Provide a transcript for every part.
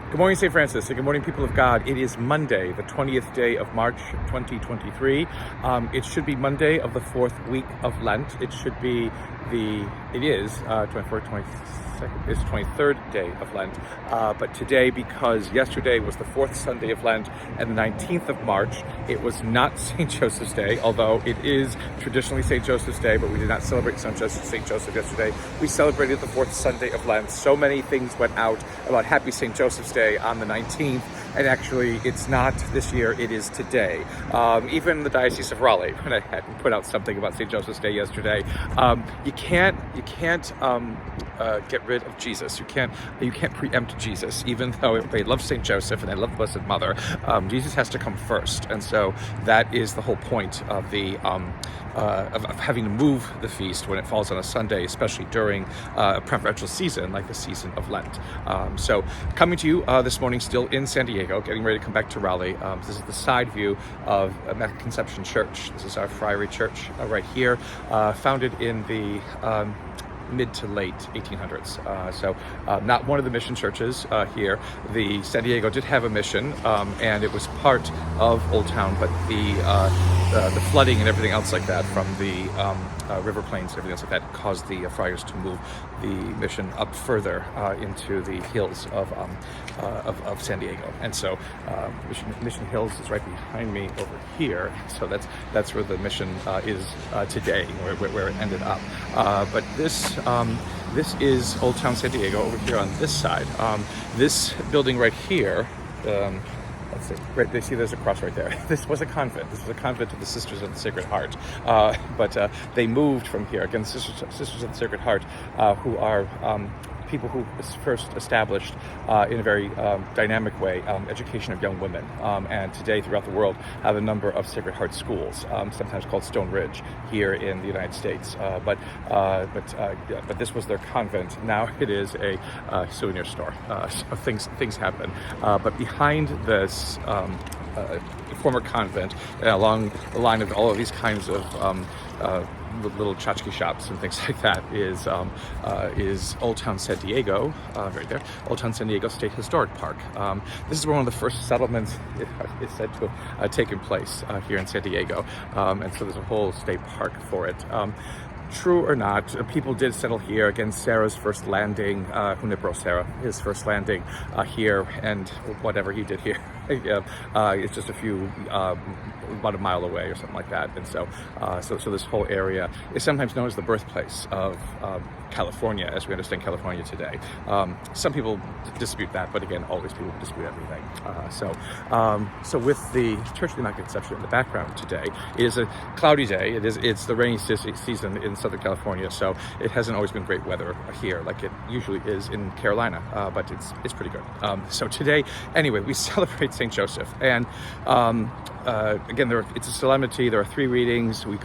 Good morning, St. Francis, and good morning, people of God. It is Monday, the 20th day of March, 2023. It should be Monday of the fourth week of Lent. It should be it is 24th, 22nd, it's the 23rd day of Lent. But today, because yesterday was the fourth Sunday of Lent and the 19th of March, it was not St. Joseph's Day, although it is traditionally St. Joseph's Day, but we did not celebrate St. Joseph yesterday. We celebrated the fourth Sunday of Lent. So many things went out about Happy St. Joseph's Day on the 19th, and actually it's not this year, it is today. Even the Diocese of Raleigh, when I had put out something about St. Joseph's Day yesterday, you can't get rid of Jesus. You can't preempt Jesus, even though they love St. Joseph and they love the Blessed Mother. Jesus has to come first, and so that is the whole point of of having to move the feast when it falls on a Sunday, especially during a preferential season like the season of Lent. So coming to you this morning, still in San Diego, getting ready to come back to Raleigh. This is the side view of Immaculate Conception Church. This is our friary church right here, founded in the mid to late 1800s. So not one of the mission churches here. The San Diego did have a mission, and it was part of Old Town, but the flooding and everything else like that from the river plains and everything else like that caused the friars to move the mission up further into the hills of San Diego. And so Mission Hills is right behind me over here. So that's where the mission is today, where it ended up. But this is Old Town San Diego over here on this side. This building right here, let's see, right, they see there's a cross right there. This was a convent. This was a convent of the Sisters of the Sacred Heart. But they moved from here. Again, the Sisters of the Sacred Heart, who are people who first established in a very dynamic way education of young women, and today throughout the world have a number of Sacred Heart schools, sometimes called Stone Ridge here in the United States. But this was their convent. Now it is a souvenir store. So things happen. But behind this former convent, along the line of all of these kinds of little tchotchke shops and things like that, is Old Town San Diego, right there, Old Town San Diego State Historic Park. This is where one of the first settlements is said to have taken place here in San Diego, and so there's a whole state park for it. True or not, people did settle here. Again, Sarah's first landing, Junipero Serra, his first landing here, and whatever he did here, it's just about a mile away or something like that. And so this whole area is sometimes known as the birthplace of California, as we understand California today. Some people dispute that, but again, always people dispute everything. So with the Church of the Immaculate Conception in the background today, it is a cloudy day. It's the rainy season in Southern California, so it hasn't always been great weather here like it usually is in Carolina, but it's pretty good. So today, anyway, we celebrate St. Joseph, and again, it's a solemnity. There are three readings. We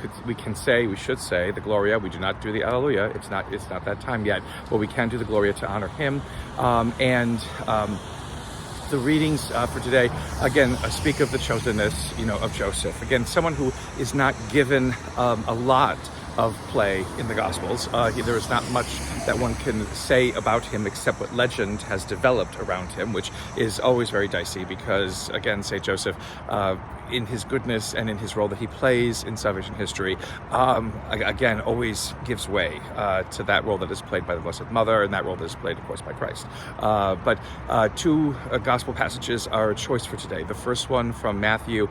should say the Gloria. We do not do the Alleluia. It's not that time yet, but we can do the Gloria to honor him. The readings for today, again, speak of the chosenness, of Joseph. Again, someone who is not given a lot of play in the Gospels. There is not much that one can say about him except what legend has developed around him, which is always very dicey because, again, St. Joseph, in his goodness and in his role that he plays in salvation history, again, always gives way to that role that is played by the Blessed Mother and that role that is played, of course, by Christ. But two Gospel passages are a choice for today. The first one from Matthew,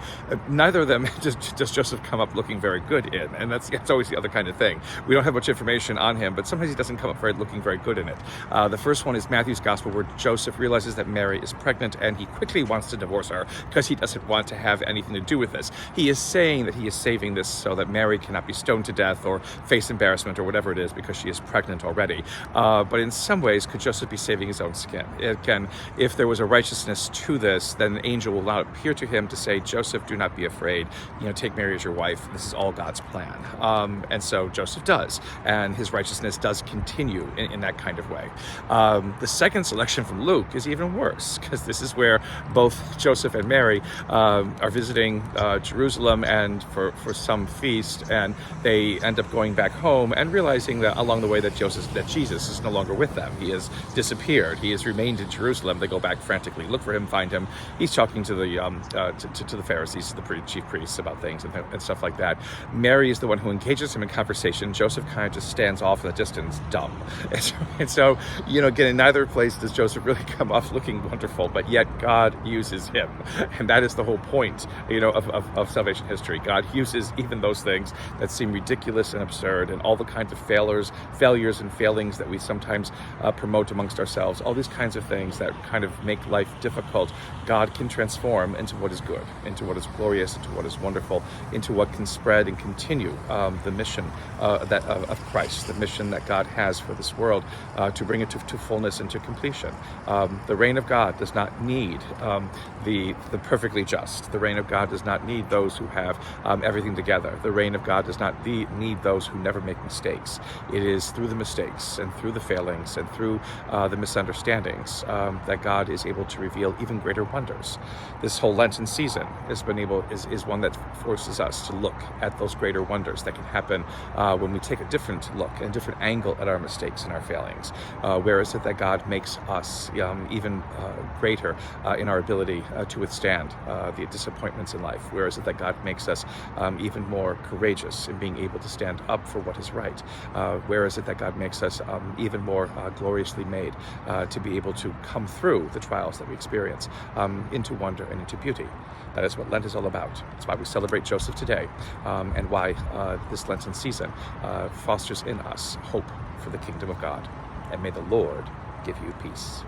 neither of them does Joseph come up looking very good in, and that's always the other kind of thing. We don't have much information on him, but sometimes he doesn't come up looking very good in it. The first one is Matthew's Gospel, where Joseph realizes that Mary is pregnant and he quickly wants to divorce her because he doesn't want to have anything to do with this. He is saying that he is saving this so that Mary cannot be stoned to death or face embarrassment or whatever it is because she is pregnant already. But in some ways, could Joseph be saving his own skin? Again, if there was a righteousness to this, then an angel will not appear to him to say, Joseph, do not be afraid. Take Mary as your wife. This is all God's plan. And And so Joseph does, and his righteousness does continue in that kind of way. The second selection from Luke is even worse, because this is where both Joseph and Mary are visiting Jerusalem and for some feast, and they end up going back home and realizing that along the way that Jesus is no longer with them. He has disappeared. He has remained in Jerusalem. They go back frantically, look for him, find him. He's talking to the to the Pharisees, to the chief priests about things and stuff like that. Mary is the one who engages him in conversation. Joseph kind of just stands off in the distance, dumb. And so, again, in neither place does Joseph really come off looking wonderful, but yet God uses him. And that is the whole point, of salvation history. God uses even those things that seem ridiculous and absurd, and all the kinds of failures and failings that we sometimes promote amongst ourselves, all these kinds of things that kind of make life difficult. God can transform into what is good, into what is glorious, into what is wonderful, into what can spread and continue the mission of Christ, the mission that God has for this world, to bring it to fullness and to completion. The reign of God does not need the perfectly just. The reign of God does not need those who have everything together. The reign of God does not need those who never make mistakes. It is through the mistakes and through the failings and through the misunderstandings that God is able to reveal even greater wonders. This whole Lenten season is one that forces us to look at those greater wonders that can happen when we take a different look and a different angle at our mistakes and our failings. Where is it that God makes us even greater in our ability to withstand the disappointments in life? Where is it that God makes us even more courageous in being able to stand up for what is right? Where is it that God makes us even more gloriously made to be able to come through the trials that we experience into wonder and into beauty? That is what Lent is all about. That's why we celebrate Joseph today, and why this Lenten season fosters in us hope for the kingdom of God. And may the Lord give you peace.